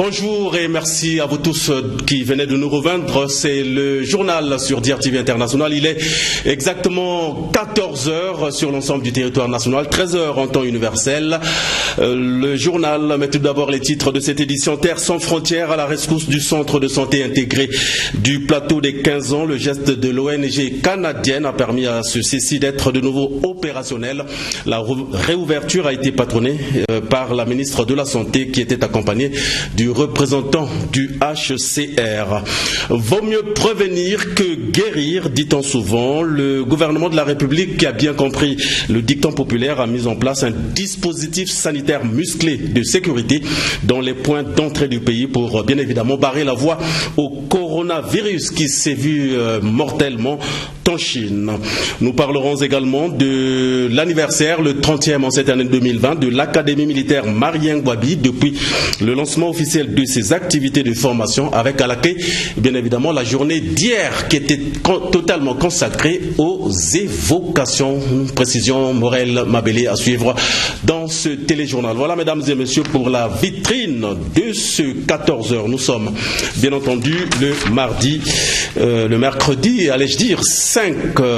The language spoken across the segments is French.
Bonjour et merci à vous tous qui venez de nous rejoindre. C'est le journal sur DRTV International. Il est exactement 14h sur l'ensemble du territoire national, 13h en temps universel. Le journal met tout d'abord les titres de cette édition. Terre sans frontières à la rescousse du centre de santé intégré du plateau des 15 ans. Le geste de l'ONG canadienne a permis à ceci d'être de nouveau opérationnel. La réouverture a été patronnée par la ministre de la Santé qui était accompagnée du représentant du HCR. Vaut mieux prévenir que guérir, dit-on souvent. Le gouvernement de la République, qui a bien compris le dicton populaire, a mis en place un dispositif sanitaire musclé de sécurité dans les points d'entrée du pays pour bien évidemment barrer la voie au coronavirus qui s'est vu mortellement en Chine. Nous parlerons également de l'anniversaire, le 30e en cette année 2020, de l'Académie militaire Marien Ngouabi, depuis le lancement officiel de ses activités de formation, avec à la clé, bien évidemment, la journée d'hier qui était totalement consacrée aux évocations. Précision, Morel Mabélé à suivre dans ce téléjournal. Voilà, mesdames et messieurs, pour la vitrine de ce 14h. Nous sommes, bien entendu, le mercredi, allais-je dire, 5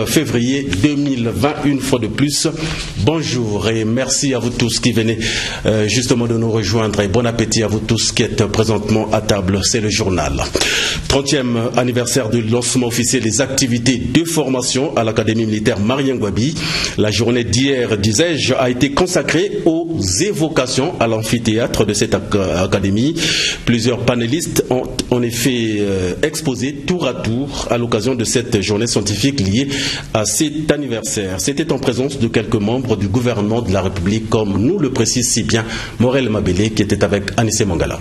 février 2020, une fois de plus. Bonjour et merci à vous tous qui venez justement de nous rejoindre et bon appétit à vous tous qui êtes présentement à table. C'est le journal. 30e anniversaire du lancement officiel des activités de formation à l'Académie militaire Marien Ngouabi. La journée d'hier, disais-je, a été consacrée aux évocations à l'amphithéâtre de cette académie. Plusieurs panélistes ont en effet exposé tour à tour à l'occasion de cette journée scientifique liée à cet anniversaire. C'était en présence de quelques membres du gouvernement de la République, comme nous le précise si bien Morel Mabélé, qui était avec Anissé Mangala.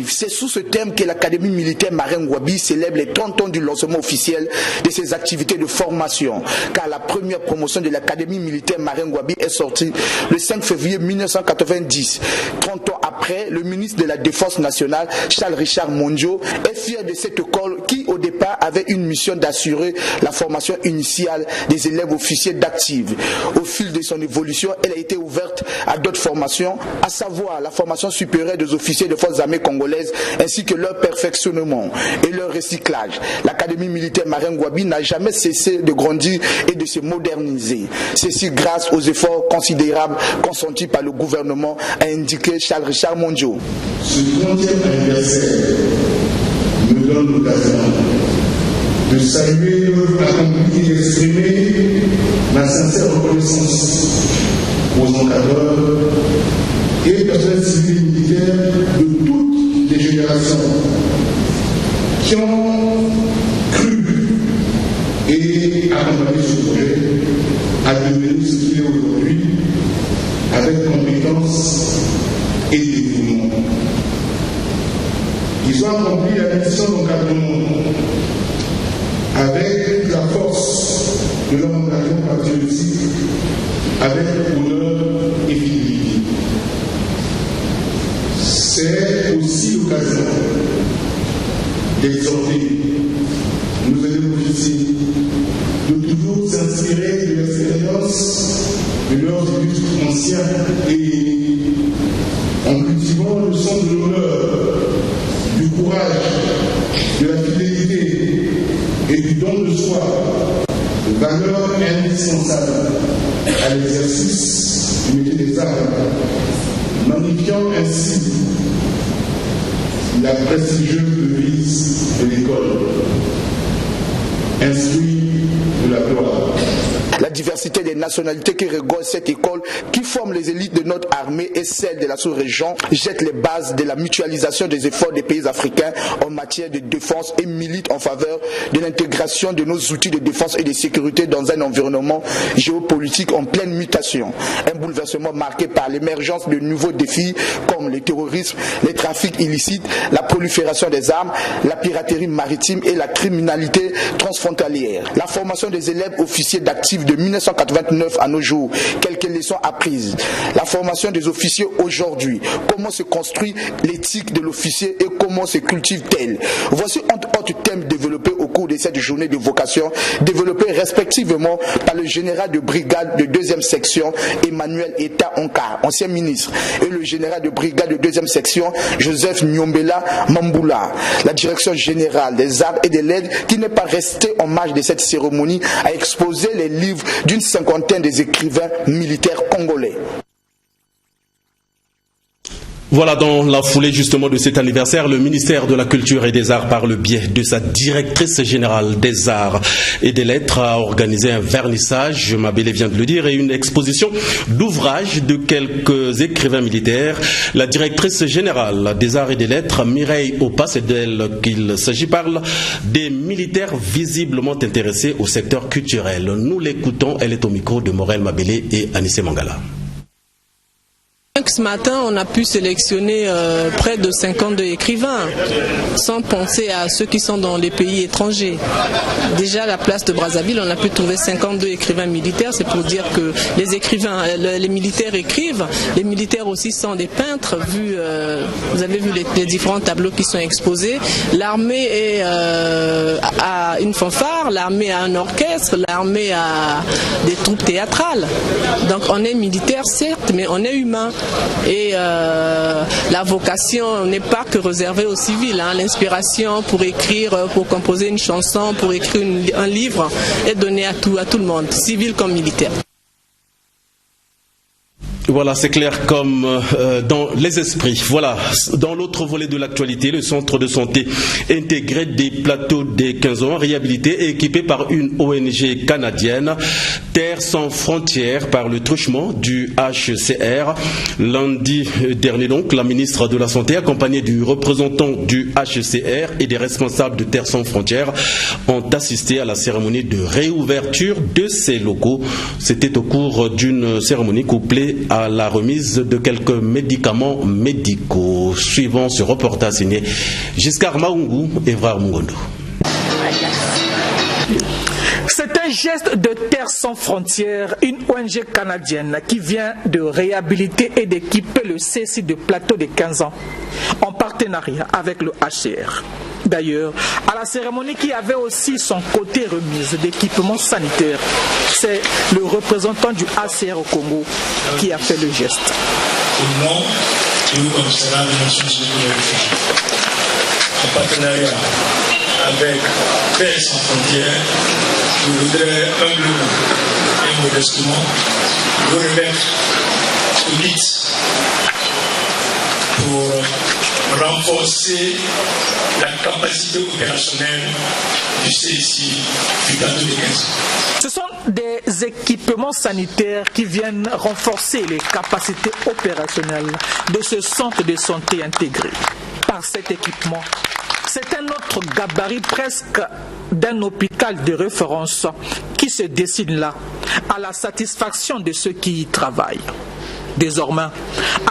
C'est sous ce thème que l'Académie militaire Marien Ngouabi célèbre les 30 ans du lancement officiel de ses activités de formation. Car la première promotion de l'Académie militaire Marien Ngouabi est sortie le 5 février 1990. 30 ans après, le ministre de la Défense nationale, Charles Richard Monjo, est fier de cette école qui, au départ, avait une mission d'assurer la formation initiale des élèves officiers d'active. Au fil de son évolution, elle a été ouverte à d'autres formations, à savoir la formation supérieure des officiers de forces armées congolaises ainsi que leur perfectionnement et leur recyclage. L'Académie militaire Marien Ngouabi n'a jamais cessé de grandir et de se moderniser. Ceci grâce aux efforts considérables consentis par le gouvernement, a indiqué Charles Richard Monjo. Ce 30e anniversaire me donne l'occasion de saluer l'œuvre accomplie et d'exprimer ma sincère reconnaissance aux encadreurs et personnels civils et militaires de toutes les générations qui ont cru et accompagné ce projet à devenir ce qu'il est aujourd'hui avec compétence et dévouement. Ils ont accompli la mission d'encadrement avec la force de leur engagement patriotique, avec honneur et fidélité. C'est aussi l'occasion d'exhorter nos élèves officiers de toujours s'inspirer de l'expérience de leurs illustres anciens et en cultivant le sens de l'honneur, du courage, de la fidélité et du don de soi, de valeurs indispensables à l'exercice du métier des armes, magnifiant ainsi la prestigieuse devise de l'école, instruit de la gloire. La diversité des nationalités qui regorge cette école, qui forme les élites de notre armée et celle de la sous-région, jette les bases de la mutualisation des efforts des pays africains en matière de défense et milite en faveur de l'intégration de nos outils de défense et de sécurité dans un environnement géopolitique en pleine mutation. Un bouleversement marqué par l'émergence de nouveaux défis comme le terrorisme, les trafics illicites, la prolifération des armes, la piraterie maritime et la criminalité transfrontalière. La formation des élèves officiers d'actifs de 1990 1989 à nos jours, quelques leçons apprises. La formation des officiers aujourd'hui, comment se construit l'éthique de l'officier et comment se cultive-t-elle. Voici entre autres thèmes développés au cours de cette journée de vocation, développés respectivement par le général de brigade de 2e section Emmanuel Eta Onka, ancien ministre, et le général de brigade de 2e section Joseph Nyombela Mamboula. La direction générale des arts et des lettres, qui n'est pas restée en marge de cette cérémonie, a exposé les livres d'une cinquantaine des écrivains militaires congolais. Voilà, dans la foulée justement de cet anniversaire, le ministère de la Culture et des Arts, par le biais de sa directrice générale des Arts et des Lettres, a organisé un vernissage, Mabélé vient de le dire, et une exposition d'ouvrages de quelques écrivains militaires. La directrice générale des Arts et des Lettres, Mireille Opa, c'est d'elle qu'il s'agit, parle des militaires visiblement intéressés au secteur culturel. Nous l'écoutons, elle est au micro de Morel Mabélé et Anissé Mangala. Ce matin, on a pu sélectionner près de 52 écrivains, sans penser à ceux qui sont dans les pays étrangers. Déjà, à la place de Brazzaville, on a pu trouver 52 écrivains militaires. C'est pour dire que les écrivains, les militaires écrivent. Les militaires aussi sont des peintres. Vous avez vu les différents tableaux qui sont exposés. L'armée a une fanfare, l'armée a un orchestre, l'armée a des troupes théâtrales. Donc, on est militaire, certes, mais on est humain. Et la vocation n'est pas que réservée aux civils. L'inspiration pour écrire, pour composer une chanson, pour écrire un livre est donnée à tout le monde, civil comme militaire. Voilà, c'est clair comme dans les esprits. Voilà, dans l'autre volet de l'actualité, le centre de santé intégré des plateaux des 15 ans, réhabilité et équipé par une ONG canadienne, Terre sans frontières, par le truchement du HCR. Lundi dernier donc, la ministre de la Santé, accompagnée du représentant du HCR et des responsables de Terre sans frontières, ont assisté à la cérémonie de réouverture de ces locaux. C'était au cours d'une cérémonie couplée à la remise de quelques médicaments médicaux. Suivant ce reportage signé Giscard Maungu et Vrar Mungondo. C'est un geste de Terre sans frontières, une ONG canadienne qui vient de réhabiliter et d'équiper le CSI de plateau de 15 ans en partenariat avec le HCR. D'ailleurs, à la cérémonie qui avait aussi son côté remise d'équipements sanitaires, c'est le représentant du HCR au Congo qui a fait le geste. Au nom du Haut-Commissariat des Nations Unies, en partenariat avec Terre sans frontières, je voudrais humblement et modestement vous remettre ce kit pour renforcer la capacité opérationnelle du CSI du plateau de 15 ans. Ce sont des équipements sanitaires qui viennent renforcer les capacités opérationnelles de ce centre de santé intégré. Par cet équipement, c'est un autre gabarit presque d'un hôpital de référence qui se dessine là, à la satisfaction de ceux qui y travaillent. Désormais,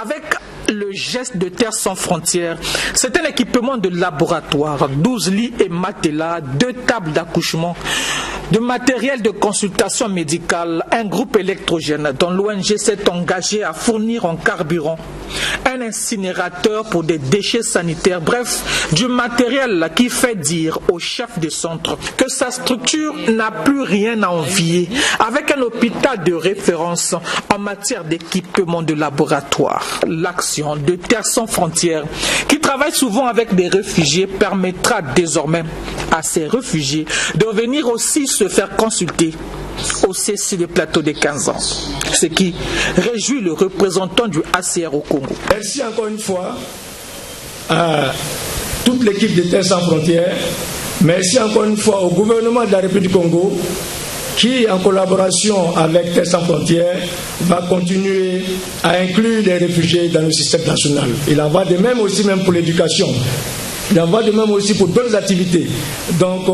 avec le geste de Terre sans frontières, c'est un équipement de laboratoire, 12 lits et matelas, 2 tables d'accouchement, de matériel de consultation médicale, un groupe électrogène dont l'ONG s'est engagée à fournir en carburant, un incinérateur pour des déchets sanitaires, bref, du matériel qui fait dire au chef de centre que sa structure n'a plus rien à envier avec un hôpital de référence en matière d'équipement de laboratoire. L'action de Terre sans frontières, qui travaille souvent avec des réfugiés, permettra désormais à ces réfugiés de venir aussi se faire consulter au CSI de plateau de 15 ans, ce qui réjouit le représentant du HCR au Congo. Merci encore une fois à toute l'équipe de Terre sans frontières. Merci encore une fois au gouvernement de la République du Congo qui, en collaboration avec Terre sans frontières, va continuer à inclure les réfugiés dans le système national. Il en va de même aussi même pour l'éducation. Il en va de même aussi pour d'autres activités. Donc,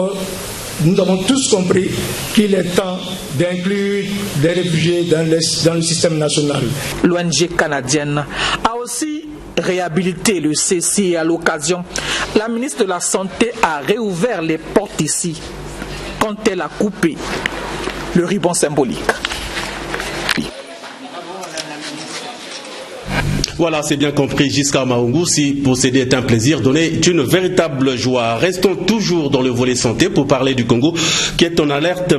nous avons tous compris qu'il est temps d'inclure des réfugiés dans le système national. L'ONG canadienne a aussi réhabilité le CSI et à l'occasion, la ministre de la Santé a réouvert les portes ici quand elle a coupé le ruban symbolique. Voilà, c'est bien compris, Giscard Maungu. Si posséder est un plaisir, donner est une véritable joie. Restons toujours dans le volet santé pour parler du Congo, qui est en alerte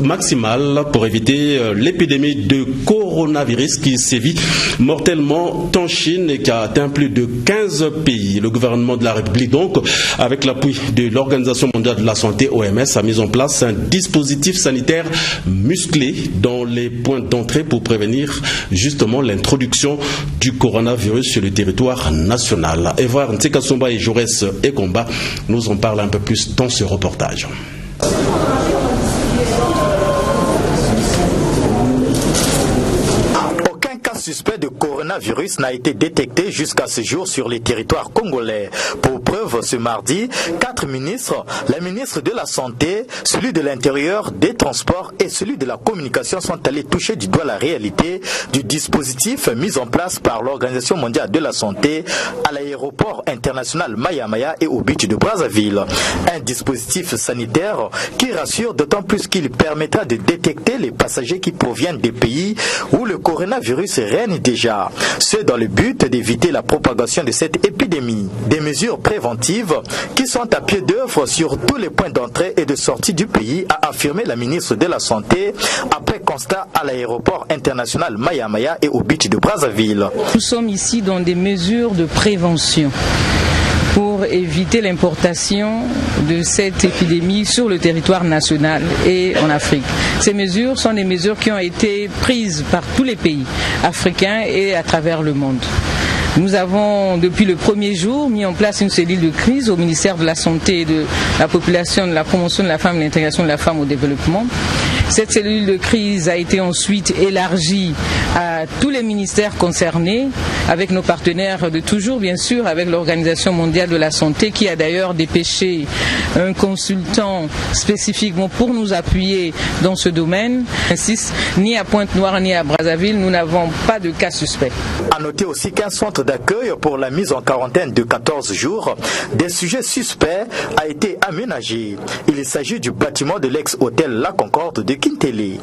maximale pour éviter l'épidémie de coronavirus qui sévit mortellement en Chine et qui a atteint plus de 15 pays. Le gouvernement de la République, donc, avec l'appui de l'Organisation mondiale de la santé, OMS, a mis en place un dispositif sanitaire musclé dans les points d'entrée pour prévenir justement l'introduction du coronavirus sur le territoire national. Evar Nsekasomba et Jaurès Ekomba nous en parlent un peu plus dans ce reportage. Suspect de coronavirus n'a été détecté jusqu'à ce jour sur les territoires congolais. Pour preuve, ce mardi, 4 ministres, la ministre de la Santé, celui de l'Intérieur, des Transports et celui de la Communication sont allés toucher du doigt la réalité du dispositif mis en place par l'Organisation mondiale de la santé à l'aéroport international Maya-Maya et au beach de Brazzaville. Un dispositif sanitaire qui rassure d'autant plus qu'il permettra de détecter les passagers qui proviennent des pays où le coronavirus règne déjà. Ce dans le but d'éviter la propagation de cette épidémie. Des mesures préventives qui sont à pied d'œuvre sur tous les points d'entrée et de sortie du pays, a affirmé la ministre de la Santé après constat à l'aéroport international Maya-Maya et au beach de Brazzaville. Nous sommes ici dans des mesures de prévention pour éviter l'importation de cette épidémie sur le territoire national et en Afrique. Ces mesures sont des mesures qui ont été prises par tous les pays africains et à travers le monde. Nous avons, depuis le premier jour, mis en place une cellule de crise au ministère de la Santé et de la Population, de la Promotion de la Femme et de l'Intégration de la Femme au Développement. Cette cellule de crise a été ensuite élargie à tous les ministères concernés, avec nos partenaires de toujours, bien sûr, avec l'Organisation mondiale de la santé, qui a d'ailleurs dépêché un consultant spécifiquement pour nous appuyer dans ce domaine. Ni à Pointe-Noire ni à Brazzaville, nous n'avons pas de cas suspects. À noter aussi qu'un centre d'accueil pour la mise en quarantaine de 14 jours des sujets suspects a été aménagé. Il s'agit du bâtiment de l'ex-hôtel La Concorde de Kintélé.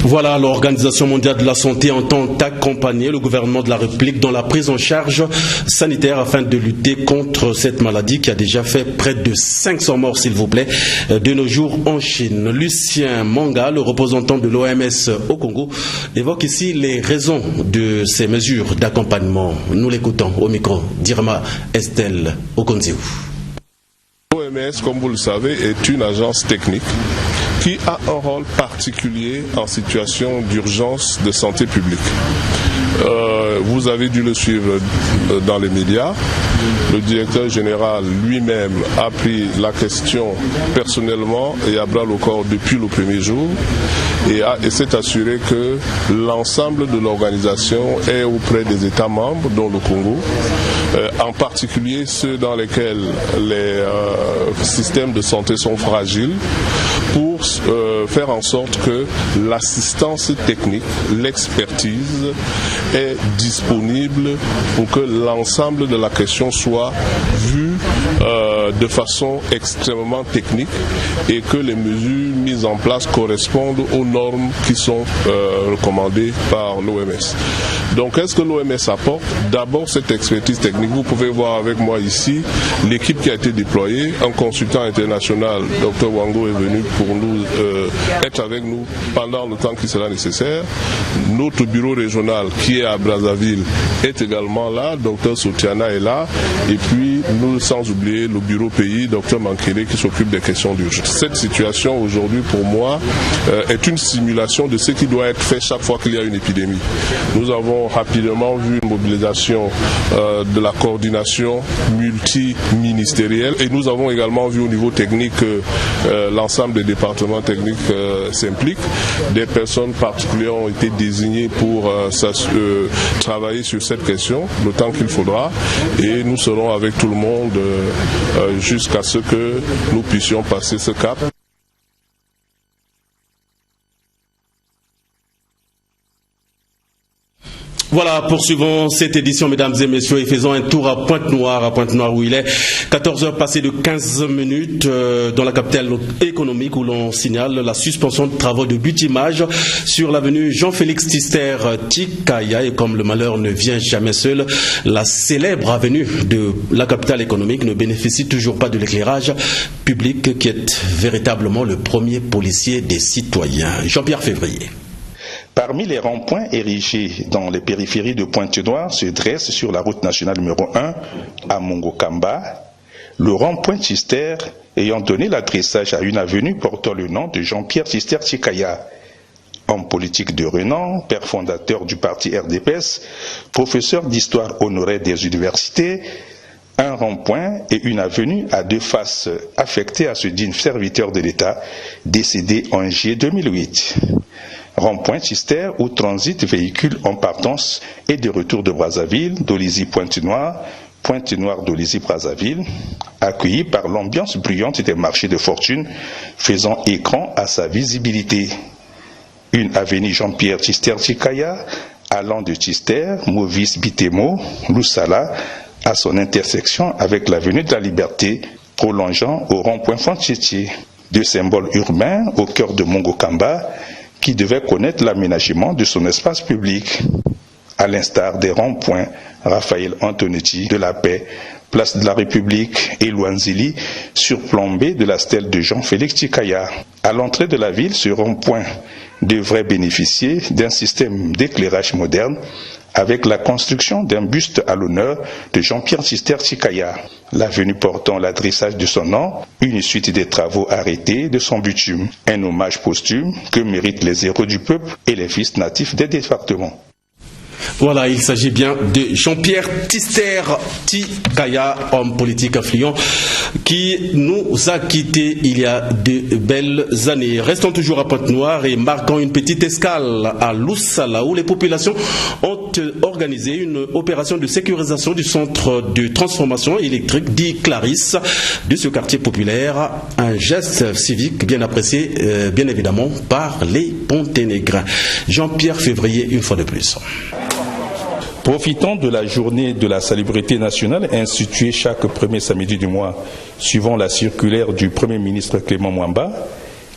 Voilà, l'Organisation mondiale de la santé entend accompagner le gouvernement de la République dans la prise en charge sanitaire afin de lutter contre cette maladie qui a déjà fait près de 500 morts, s'il vous plaît, de nos jours en Chine. Lucien Manga, le représentant de l'OMS au Congo, évoque ici les raisons de ces mesures d'accompagnement. Nous l'écoutons au micro d'Irma Estelle Okonziou. L'OMS, comme vous le savez, est une agence technique qui a un rôle particulier en situation d'urgence de santé publique. Vous avez dû le suivre dans les médias. Le directeur général lui-même a pris la question personnellement et à bras le corps depuis le premier jour et s'est assuré que l'ensemble de l'organisation est auprès des États membres, dont le Congo, en particulier ceux dans lesquels les systèmes de santé sont fragiles, pour faire en sorte que l'assistance technique, l'expertise est disponible pour que l'ensemble de la question soit vue de façon extrêmement technique et que les mesures mises en place correspondent aux normes qui sont recommandées par l'OMS. Donc, qu'est-ce que l'OMS apporte? D'abord, cette expertise technique. Vous pouvez voir avec moi ici l'équipe qui a été déployée. Un consultant international, Dr Wango, est venu pour nous être avec nous pendant le temps qui sera nécessaire. Notre bureau régional qui est à Brazzaville est également là. Dr Soutiana est là. Et puis, nous, sans oublier le bureau pays, Dr Mankele, qui s'occupe des questions d'urgence. Cette situation aujourd'hui, pour moi, est une simulation de ce qui doit être fait chaque fois qu'il y a une épidémie. Nous avons rapidement vu une mobilisation de la coordination multiministérielle et nous avons également vu au niveau technique l'ensemble des départements techniques s'impliquent. Des personnes particulières ont été désignées pour travailler sur cette question le temps qu'il faudra et nous serons avec tout le monde jusqu'à ce que nous puissions passer ce cap. Voilà, poursuivons cette édition, mesdames et messieurs, et faisons un tour à Pointe-Noire où il est 14h passées de 15 minutes dans la capitale économique où l'on signale la suspension de travaux de bitumage sur l'avenue Jean-Félix Tister Tikaya. Et comme le malheur ne vient jamais seul, la célèbre avenue de la capitale économique ne bénéficie toujours pas de l'éclairage public qui est véritablement le premier policier des citoyens. Jean-Pierre Février. Parmi les ronds-points érigés dans les périphéries de Pointe-Noire se dresse sur la route nationale numéro 1 à Mongokamba, le rond-point Tister ayant donné l'adressage à une avenue portant le nom de Jean-Pierre Tister Tikaya. Homme politique de renom, père fondateur du parti RDPS, professeur d'histoire honoré des universités, un rond-point et une avenue à deux faces affectés à ce digne serviteur de l'État décédé en juillet 2008. Rond-point Tister où transitent véhicules en partance et de retour de Brazzaville, d'Olizy-Pointe-Noire, Pointe-Noire-d'Olizy-Brazzaville, accueilli par l'ambiance bruyante des marchés de fortune, faisant écran à sa visibilité. Une avenue Jean-Pierre Tister Tikaya, allant de Tister, Movis Bitemo, Loussala, à son intersection avec l'avenue de la Liberté, prolongeant au rond-point Fantietier. Deux symboles urbains au cœur de Mongokamba, qui devait connaître l'aménagement de son espace public, à l'instar des ronds-points Raphaël Antonetti de la Paix, place de la République et Luanzili, surplombé de la stèle de Jean-Félix Tikaya. À l'entrée de la ville, ce rond-point devrait bénéficier d'un système d'éclairage moderne avec la construction d'un buste à l'honneur de Jean-Pierre Tister Tikaya. L'avenue portant l'adressage de son nom, une suite des travaux arrêtés de son bitume. Un hommage posthume que méritent les héros du peuple et les fils natifs des départements. Voilà, il s'agit bien de Jean-Pierre Tister Tikaya, homme politique influent, qui nous a quittés il y a de belles années. Restons toujours à Pointe-Noire et marquons une petite escale à Loussala, où les populations ont organisé une opération de sécurisation du centre de transformation électrique dit Clarisse de ce quartier populaire. Un geste civique bien apprécié, bien évidemment, par les Ponténégrins. Jean-Pierre Février, une fois de plus. Profitant de la journée de la salubrité nationale instituée chaque premier samedi du mois, suivant la circulaire du Premier ministre Clément Mwamba,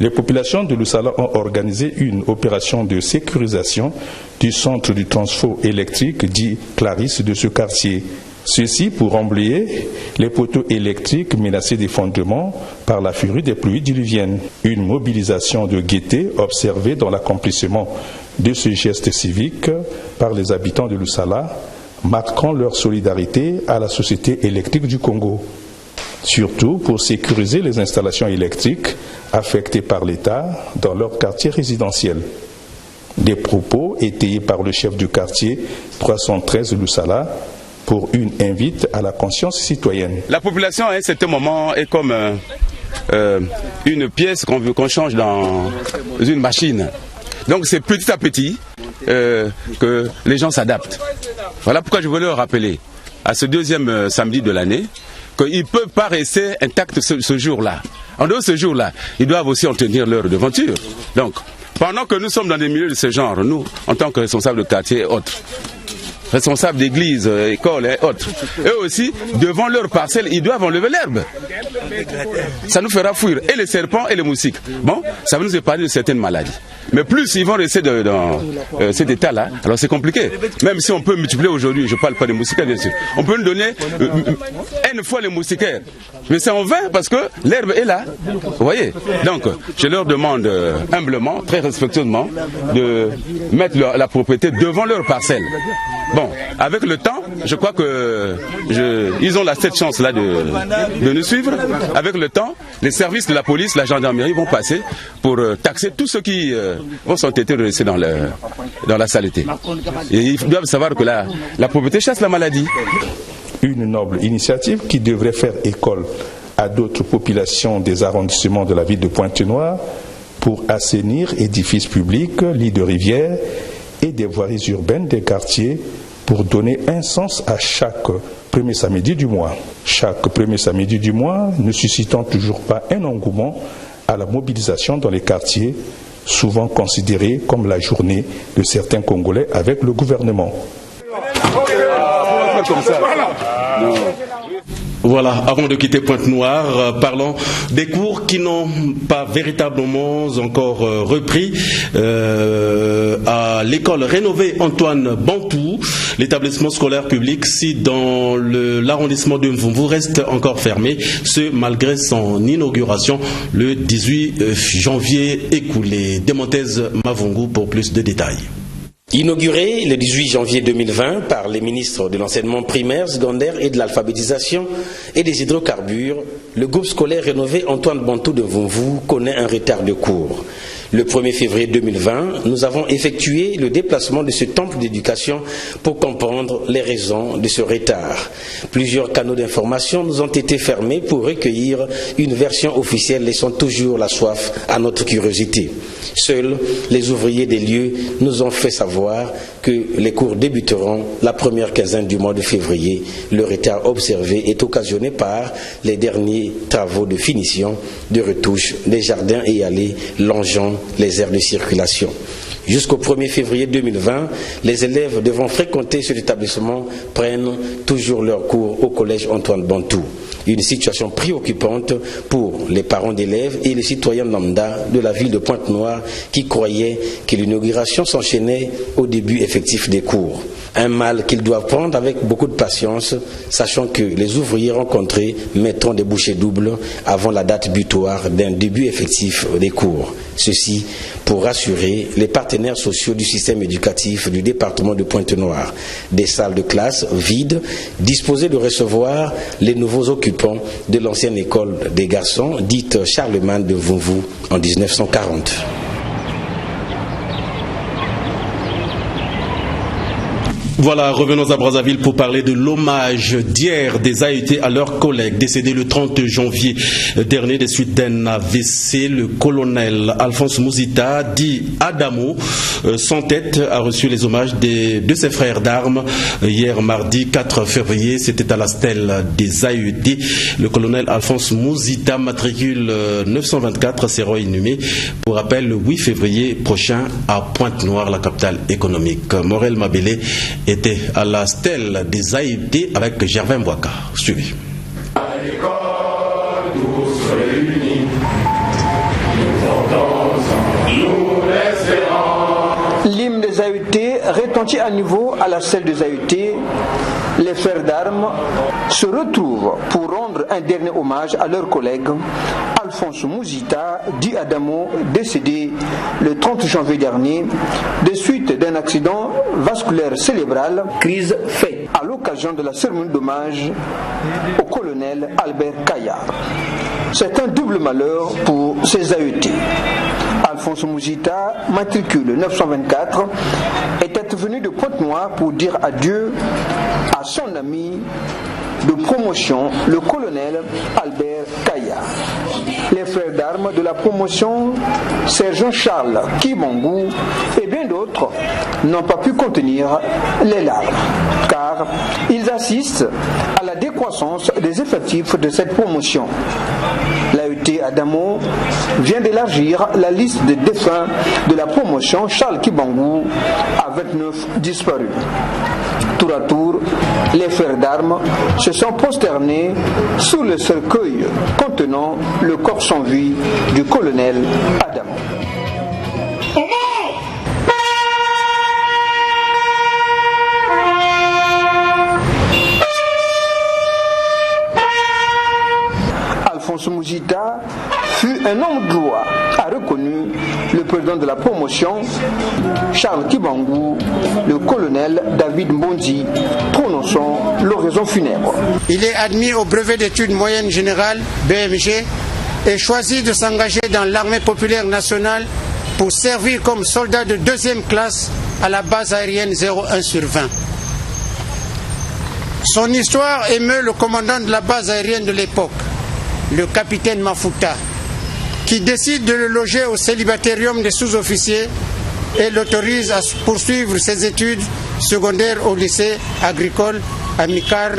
les populations de Loussala ont organisé une opération de sécurisation du centre du transfo électrique dit Clarisse de ce quartier. Ceci pour emblayer les poteaux électriques menacés d'effondrement par la furie des pluies diluviennes. Une mobilisation de gaieté observée dans l'accomplissement de ce geste civique par les habitants de Loussala, marquant leur solidarité à la Société électrique du Congo. Surtout pour sécuriser les installations électriques affectées par l'État dans leur quartier résidentiel. Des propos étayés par le chef du quartier 313 Loussala pour une invite à la conscience citoyenne. La population à un certain moment est comme une pièce qu'on change dans une machine. Donc c'est petit à petit que les gens s'adaptent. Voilà pourquoi je voulais leur rappeler à ce deuxième samedi de l'année qu'ils ne peuvent pas rester intacts ce jour-là. En dehors de ce jour-là, ils doivent aussi en tenir leur devanture. Donc, pendant que nous sommes dans des milieux de ce genre, nous, en tant que responsables de quartier et autres, responsables d'église, écoles et autres, eux aussi, devant leur parcelle, ils doivent enlever l'herbe. Ça nous fera fuir et les serpents et les moustiques. Bon, ça va nous épargner de certaines maladies. Mais plus ils vont rester dans cet état-là, alors c'est compliqué. Même si on peut multiplier aujourd'hui, je ne parle pas des moustiquaires bien sûr, on peut nous donner N fois les moustiquaires. Mais c'est en vain parce que l'herbe est là. Vous voyez. Donc, je leur demande humblement, très respectueusement, de mettre la propriété devant leur parcelle. Bon, avec le temps, je crois que ils ont cette chance-là de nous suivre. Avec le temps, les services de la police, la gendarmerie vont passer pour taxer tous ceux qui vont s'entêter de rester dans la saleté. Et ils doivent savoir que la propriété chasse la maladie. Une noble initiative qui devrait faire école à d'autres populations des arrondissements de la ville de Pointe-Noire pour assainir édifices publics, lits de rivières et des voiries urbaines des quartiers pour donner un sens à chaque premier samedi du mois. Chaque premier samedi du mois ne suscitant toujours pas un engouement à la mobilisation dans les quartiers, souvent considérés comme la journée de certains Congolais avec le gouvernement. Voilà, avant de quitter Pointe-Noire, parlons des cours qui n'ont pas véritablement encore repris à l'école rénovée Antoine Bantou. L'établissement scolaire public, si dans l'arrondissement de Mvumvu, reste encore fermé, ce malgré son inauguration le 18 janvier écoulé. Demontez Mavungu pour plus de détails. Inauguré le 18 janvier 2020 par les ministres de l'enseignement primaire, secondaire et de l'alphabétisation et des hydrocarbures, le groupe scolaire rénové Antoine Bantou de Mvumvu connaît un retard de cours. Le 1er février 2020, nous avons effectué le déplacement de ce temple d'éducation pour comprendre les raisons de ce retard. Plusieurs canaux d'information nous ont été fermés pour recueillir une version officielle laissant toujours la soif à notre curiosité. Seuls les ouvriers des lieux nous ont fait savoir que les cours débuteront la première quinzaine du mois de février. Le retard observé est occasionné par les derniers travaux de finition, de retouche des jardins et allées longeant les aires de circulation. Jusqu'au 1er février 2020, les élèves devant fréquenter cet établissement prennent toujours leurs cours au collège Antoine Bantou. Une situation préoccupante pour les parents d'élèves et les citoyens lambda de la ville de Pointe-Noire qui croyaient que l'inauguration s'enchaînait au début effectif des cours. Un mal qu'ils doivent prendre avec beaucoup de patience, sachant que les ouvriers rencontrés mettront des bouchées doubles avant la date butoir d'un début effectif des cours. Ceci pour rassurer les partenaires sociaux du système éducatif du département de Pointe-Noire. Des salles de classe vides, disposées de recevoir les nouveaux occupants de l'ancienne école des garçons, dite Charlemagne de Mvumvu en 1940. Voilà, revenons à Brazzaville pour parler de l'hommage d'hier des AET à leurs collègues décédés le 30 janvier dernier des suites d'un AVC. Le colonel Alphonse Mouzita, dit Adamo, sans tête, a reçu les hommages de ses frères d'armes hier mardi 4 février. C'était à la stèle des AET. Le colonel Alphonse Mouzita, matricule 924, sera inhumé pour rappel le 8 février prochain à Pointe-Noire, la capitale économique. Morel Mabélé était à la stèle des AET avec Gervais Mbouaka. Suivi. L'hymne des AET retentit à nouveau à la stèle des AET. Les frères d'armes se retrouvent pour rendre un dernier hommage à leur collègue Alphonse Mouzita, dit Adamo, décédé le 30 janvier dernier des suites d'un accident vasculaire cérébral, crise faite à l'occasion de la cérémonie d'hommage au colonel Albert Kaya. C'est un double malheur pour ces AET. Alphonse Mouzita, matricule 924, était venu de Pointe-Noire pour dire adieu à son ami de promotion, le colonel Albert Kaya. Les frères d'armes de la promotion, sergent Charles Kibangou et bien d'autres n'ont pas pu contenir les larmes, car ils assistent à la décroissance des effectifs de cette promotion. L'AET Adamo vient d'élargir la liste des défunts de la promotion Charles Kibangou à 29 disparus. Tour à tour, les frères d'armes se sont prosternés sous le cercueil contenant le corps sans vie du colonel Adamo. Alphonse Mouzita fut un homme droit, a reconnu le président de la promotion, Charles Kibangou, le colonel David Mbondi, prononçant l'oraison funèbre. Il est admis au brevet d'études moyennes générales, BMG, et choisit de s'engager dans l'armée populaire nationale pour servir comme soldat de 2e classe à la base aérienne 01/20. Son histoire émeut le commandant de la base aérienne de l'époque, le capitaine Mafuta, qui décide de le loger au célibatérium des sous-officiers et l'autorise à poursuivre ses études secondaires au lycée agricole Amilcar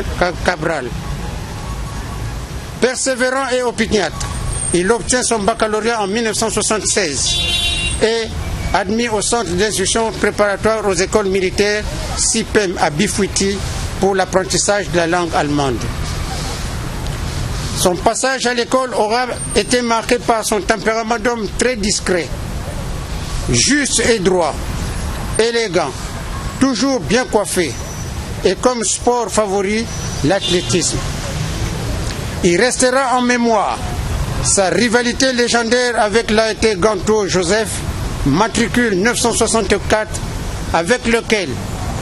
Cabral. Persévérant et opiniâtre, il obtient son baccalauréat en 1976 et, admis au centre d'instruction préparatoire aux écoles militaires CIPEM à Bifouiti pour l'apprentissage de la langue allemande. Son passage à l'école aura été marqué par son tempérament d'homme très discret, juste et droit, élégant, toujours bien coiffé, et comme sport favori, l'athlétisme. Il restera en mémoire sa rivalité légendaire avec l'AET Ganto Joseph, matricule 964, avec lequel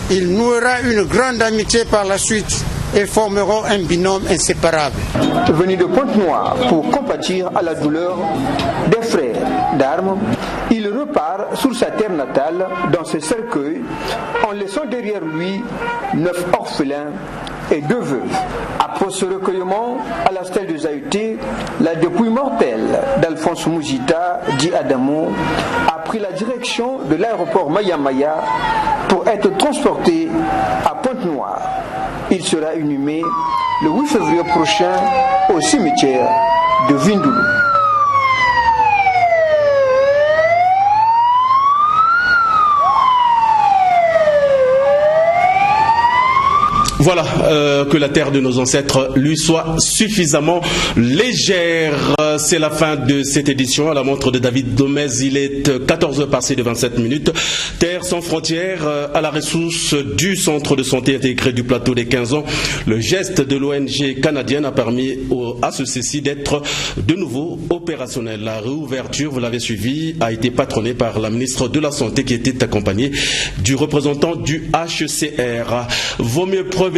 il nouera une grande amitié par la suite et formeront un binôme inséparable. Venu de Pointe-Noire pour compatir à la douleur des frères d'armes, il repart sur sa terre natale dans ce cercueil en laissant derrière lui 9 orphelins et 2 veuves. Après ce recueillement, à la stèle de Zaïté, la dépouille mortelle d'Alphonse Mouzita, dit Adamo, a pris la direction de l'aéroport Maya-Maya pour être transporté à Pointe-Noire. Il sera inhumé le 8 février prochain au cimetière de Vindoulou. Voilà, que la terre de nos ancêtres lui soit suffisamment légère. C'est la fin de cette édition. À la montre de David Gomez, il est 14h passé de 27 minutes. Terre sans frontières, à la ressource du centre de santé intégré du plateau des 15 ans. Le geste de l'ONG canadienne a permis à ceci d'être de nouveau opérationnel. La réouverture, vous l'avez suivi, a été patronnée par la ministre de la Santé qui était accompagnée du représentant du HCR. Vaut mieux prévenir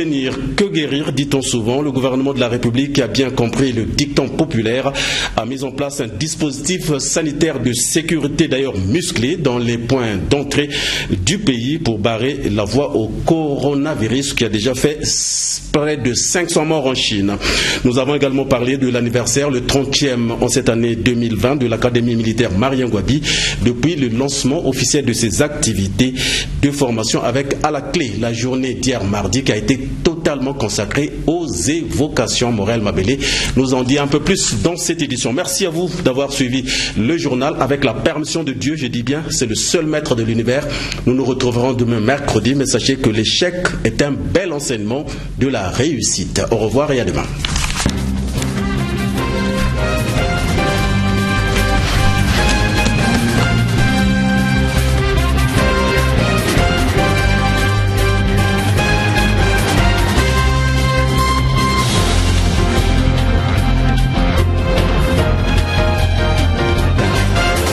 que guérir, dit-on souvent. Le gouvernement de la République a bien compris le dicton populaire, a mis en place un dispositif sanitaire de sécurité d'ailleurs musclé dans les points d'entrée du pays pour barrer la voie au coronavirus qui a déjà fait près de 500 morts en Chine. Nous avons également parlé de l'anniversaire, le 30e en cette année 2020 de l'Académie militaire Marien Ngouabi depuis le lancement officiel de ses activités de formation avec à la clé la journée d'hier mardi qui a été totalement consacrée aux évocations. Morel Mabélé nous en dit un peu plus dans cette édition. Merci à vous d'avoir suivi le journal. Avec la permission de Dieu, je dis bien, c'est le seul maître de l'univers. Nous nous retrouverons demain mercredi, mais sachez que l'échec est un bel enseignement de la réussite. Au revoir et à demain.